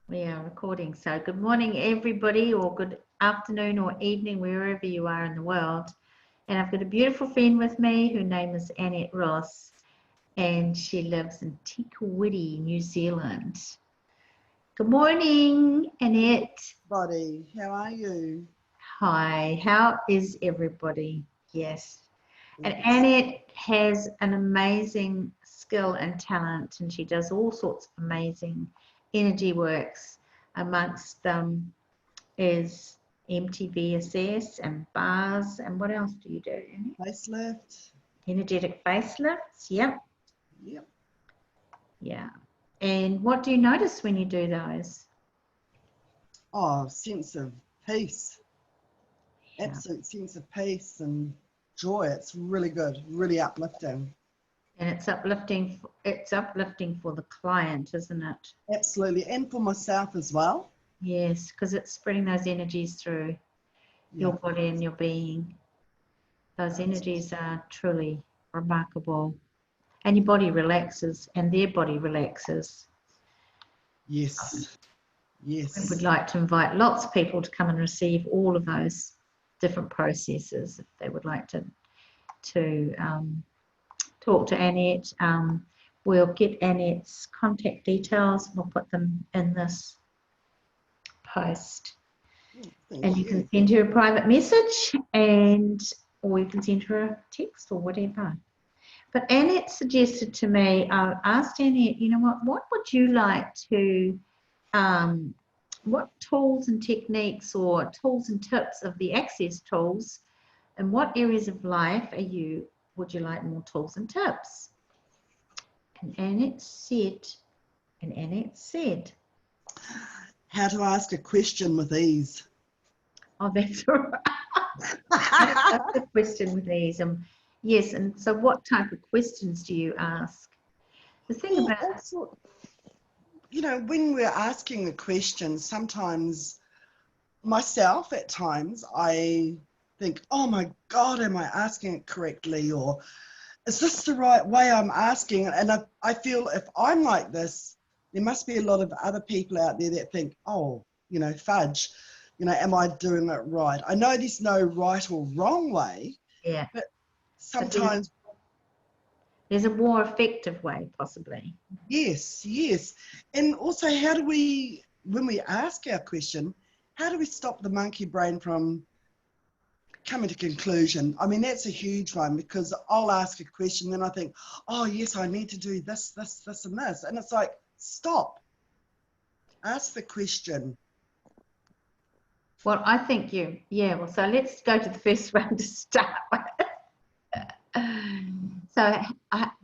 We are recording. So good morning, everybody, or good afternoon or evening, wherever you are in the world. And I've got a beautiful friend with me. Her name is Annette Ross, and she lives in Tikawiti, New Zealand. Good morning, Annette. Buddy, how are you? Hi, how is everybody? Yes. And Yes. Annette has an amazing skill and talent, and she does all sorts of amazing energy works. Amongst them is MTVSS and bars. And what else do you do, Annette? Facelift. Energetic facelifts. Yep. Yep. Yeah. And what do you notice when you do those? Oh, sense of peace. Yeah. Absolute sense of peace and joy. It's really good, really uplifting. And it's uplifting. It's uplifting for the client, isn't it? Absolutely. And for myself as well. Yes, because it's spreading those energies through your Yeah. body and your being. Those energies are truly remarkable. And your body relaxes and their body relaxes. Yes. We would Yes. like to invite lots of people to come and receive all of those different processes if they would like to talk to Annette. We'll get Annette's contact details. We'll put them in this post. Thank And you you. can send her a private message or you can send her a text or whatever. But Annette suggested to me, I asked Annette, you know what would you like to, what tools and techniques or tools and tips of the access tools, and what areas of life would you like more tools and tips? And Annette said, How to ask a question with ease. oh, that's all right. That's a question with these. Yes, and so what type of questions do you ask? The thing Well, about also, when we're asking a question, sometimes myself at times, I think, oh my God, am I asking it correctly? Or is this the right way I'm asking? And I feel if I'm like this, there must be a lot of other people out there that think, oh, fudge, am I doing it right? I know there's no right or wrong way, yeah, but but sometimes, there's a more effective way, possibly. yes. And also, when we ask our question, how do we stop the monkey brain from coming to conclusion? I mean, that's a huge one, because I'll ask a question, then I think, oh yes, I need to do this, and this. And it's like, stop. Ask the question. Well, I think well, so let's go to the first one to start with. So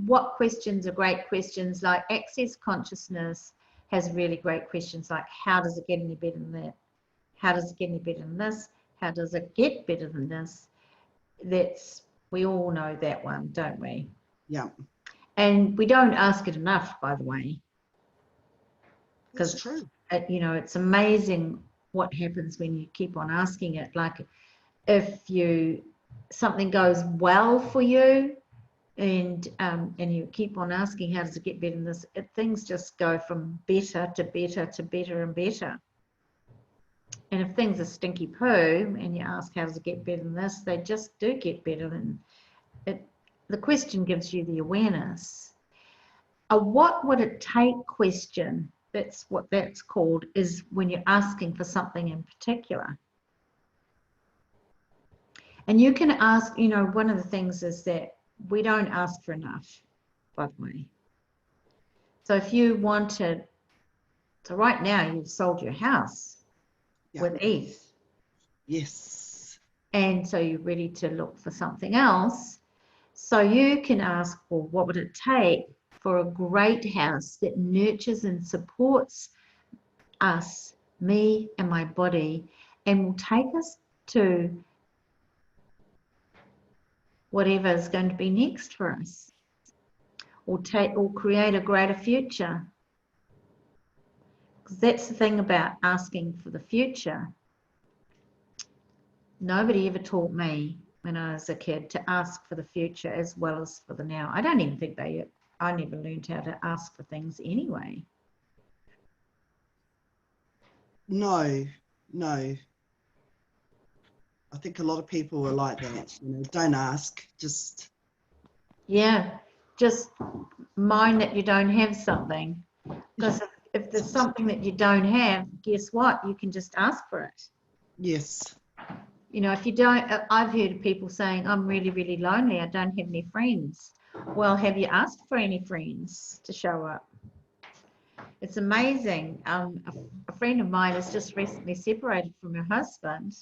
what questions are great questions? Like access consciousness has really great questions like, how does it get any better than that? How does it get any better than this? How does it get better than this? We all know that one, don't we? Yeah, And we don't ask it enough, by the way, that's because true. it's amazing what happens when you keep on asking it. Like if something goes well for you, and you keep on asking, how does it get better than this? Things just go from better to better to better and better. And if things are stinky poo and you ask, how does it get better than this? They just do get better. And the question gives you the awareness. A what would it take question, that's what that's called, is when you're asking for something in particular. And you can ask, one of the things is that we don't ask for enough, by the way. So if you wanted, so right now you've sold your house with ease. Yes. And so you're ready to look for something else. So you can ask, well, what would it take for a great house that nurtures and supports us, me and my body, and will take us to whatever is going to be next for us, or create a greater future. Because that's the thing about asking for the future. Nobody ever taught me when I was a kid to ask for the future as well as for the now. I don't even think I never learned how to ask for things anyway. No, no. I think a lot of people are like that. You know, don't ask. Just Yeah, just mind that you don't have something. Because if there's something that you don't have, guess what? You can just ask for it. yes. You know, if you don't, I've heard people saying, I'm really, really lonely. I don't have any friends. Well, have you asked for any friends to show up? It's amazing. A friend of mine has just recently separated from her husband.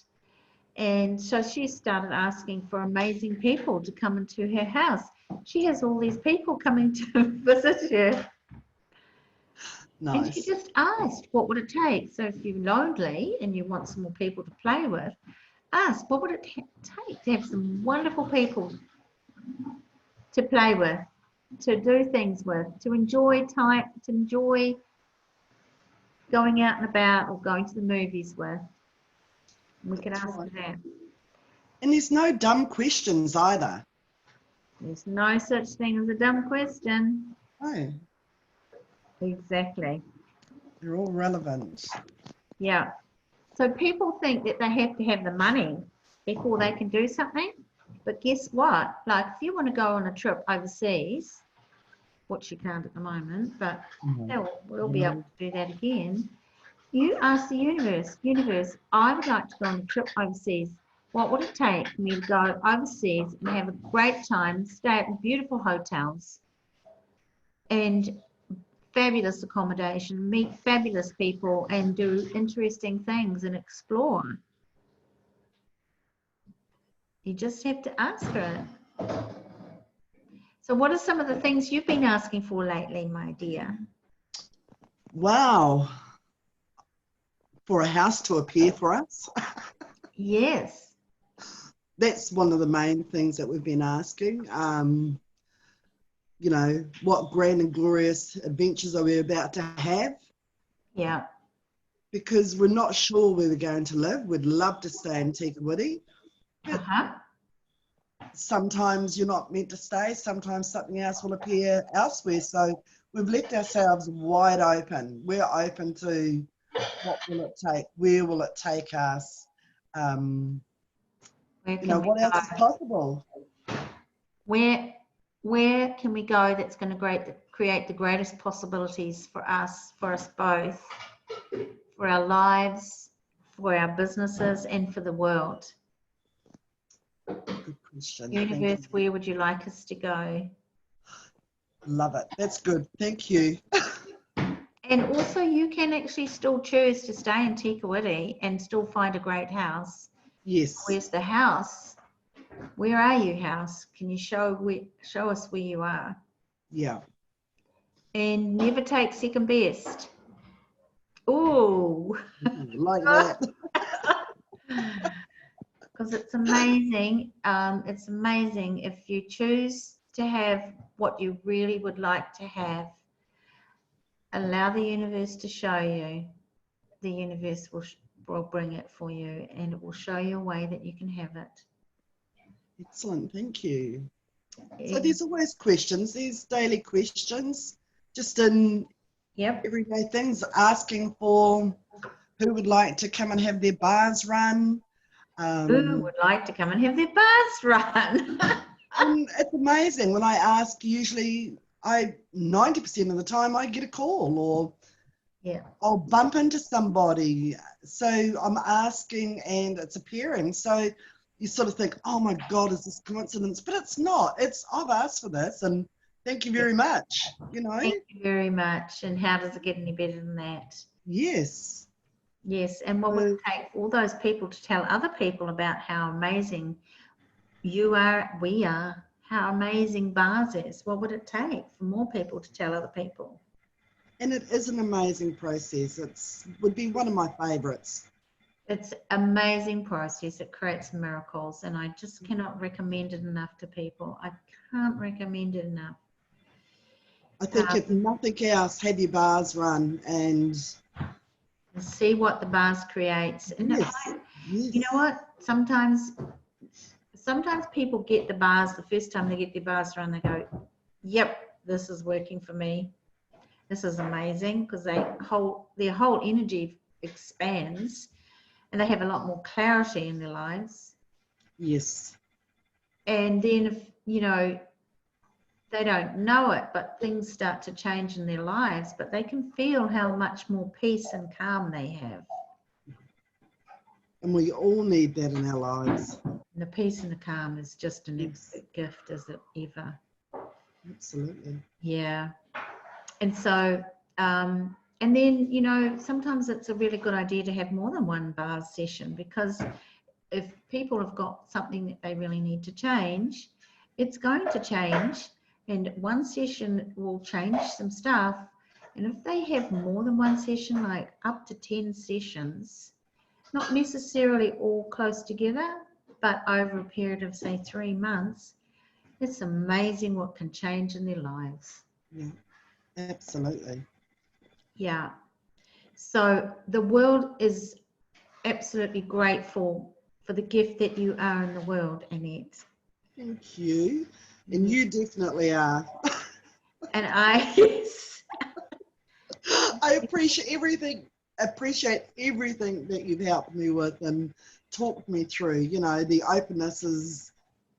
And so she started asking for amazing people to come into her house. She has all these people coming to visit her. And she Nice. just asked, what would it take? So if you're lonely and you want some more people to play with, ask, what would it take to have some wonderful people to play with, to do things with, to enjoy time, to enjoy going out and about or going to the movies with? We could ask for that. And there's no dumb questions either. There's no such thing as a dumb question. No, Exactly. they're all relevant. Yeah. So people think that they have to have the money before they can do something. But guess what? Like if you want to go on a trip overseas, which you can't at the moment, but we'll be able to do that again. You ask the universe, I would like to go on a trip overseas. What would it take for me to go overseas and have a great time, stay at beautiful hotels and fabulous accommodation, meet fabulous people and do interesting things and explore? You just have to ask for it. So what are some of the things you've been asking for lately, my dear? Wow. For a house to appear for us. Yes. That's one of the main things that we've been asking. You know, what grand and glorious adventures are we about to have? Yeah. Because we're not sure where we're going to live. We'd love to stay in Tikawiti. Uh-huh. Sometimes you're not meant to stay. Sometimes something else will appear elsewhere. So we've left ourselves wide open. We're open to what will it take? Where will it take us? You know, what else is possible? Where can we go that's going to create the greatest possibilities for us both, for our lives, for our businesses, and for the world? Good question. Universe, where would you like us to go? Love it. That's good. Thank you. And also, you can actually still choose to stay in Tikawiti and still find a great house. Yes. Where's the house? Where are you, house? Can you show us where you are? Yeah. And never take second best. Ooh. Like that. Because it's amazing. It's amazing if you choose to have what you really would like to have. Allow the universe to show you. The universe will bring it for you, and it will show you a way that you can have it. Excellent. Thank you. So there's always questions. There's daily questions, just in everyday things, asking for who would like to come and have their bars run. Who would like to come and have their bars run? And it's amazing. When I ask, usually 90% of the time I get a call, or I'll bump into somebody. So I'm asking and it's appearing. So you sort of think, oh my God, is this coincidence? But it's not. It's, I've asked for this and thank you very much. You know? Thank you very much. And how does it get any better than that? Yes. Yes. And what would it take all those people to tell other people about how amazing you are, we are, how amazing bars is? What would it take for more people to tell other people? And it is an amazing process. It would be one of my favourites. It's an amazing process. It creates miracles, and I just cannot recommend it enough to people. I can't recommend it enough. I think if nothing else, have your bars run and see what the bars creates. And you know what? Sometimes people get the bars, the first time they get their bars run, they go, yep, this is working for me. This is amazing, because their whole energy expands and they have a lot more clarity in their lives. Yes. And then if, you know, they don't know it, but things start to change in their lives, but they can feel how much more peace and calm they have. And we all need that in our lives. And the peace and the calm is just an Yes. absolute gift, is it ever? Absolutely. Yeah. And so, and then, you know, sometimes it's a really good idea to have more than one bars session, because if people have got something that they really need to change, it's going to change, and one session will change some stuff. And if they have more than one session, like up to 10 sessions, not necessarily all close together, but over a period of, say, 3 months, it's amazing what can change in their lives. Yeah, absolutely. Yeah. So the world is absolutely grateful for the gift that you are in the world, Annette. Thank you. And you definitely are. And yes. I appreciate everything that you've helped me with and talked me through. You know, the openness is,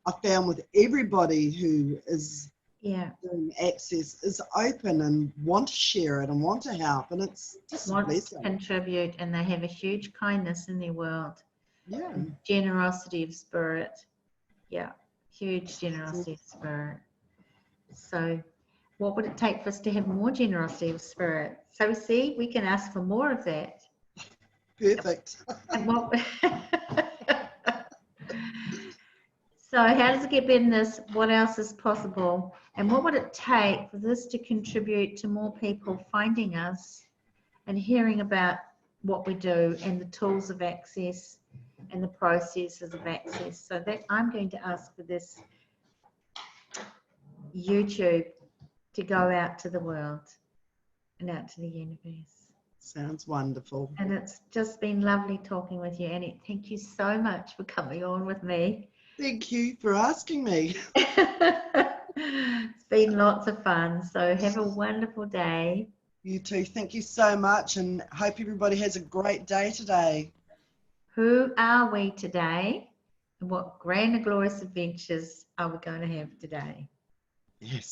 I found with everybody who is doing access, is open and want to share it and want to help, and it's just Want to blessing. contribute, and they have a huge kindness in their world. Yeah. Generosity of spirit. Yeah, huge generosity of spirit. So what would it take for us to have more generosity of spirit? So see, we can ask for more of that. Perfect. And what so how does it get better than this? What else is possible? And what would it take for this to contribute to more people finding us and hearing about what we do and the tools of access and the processes of access? So that I'm going to ask for this YouTube to go out to the world and out to the universe. Sounds wonderful. And it's just been lovely talking with you, Annette. Thank you so much for coming on with me. Thank you for asking me. It's been lots of fun. So have a wonderful day. You too. Thank you so much, and hope everybody has a great day today. Who are we today? And what grand and glorious adventures are we going to have today? Yes.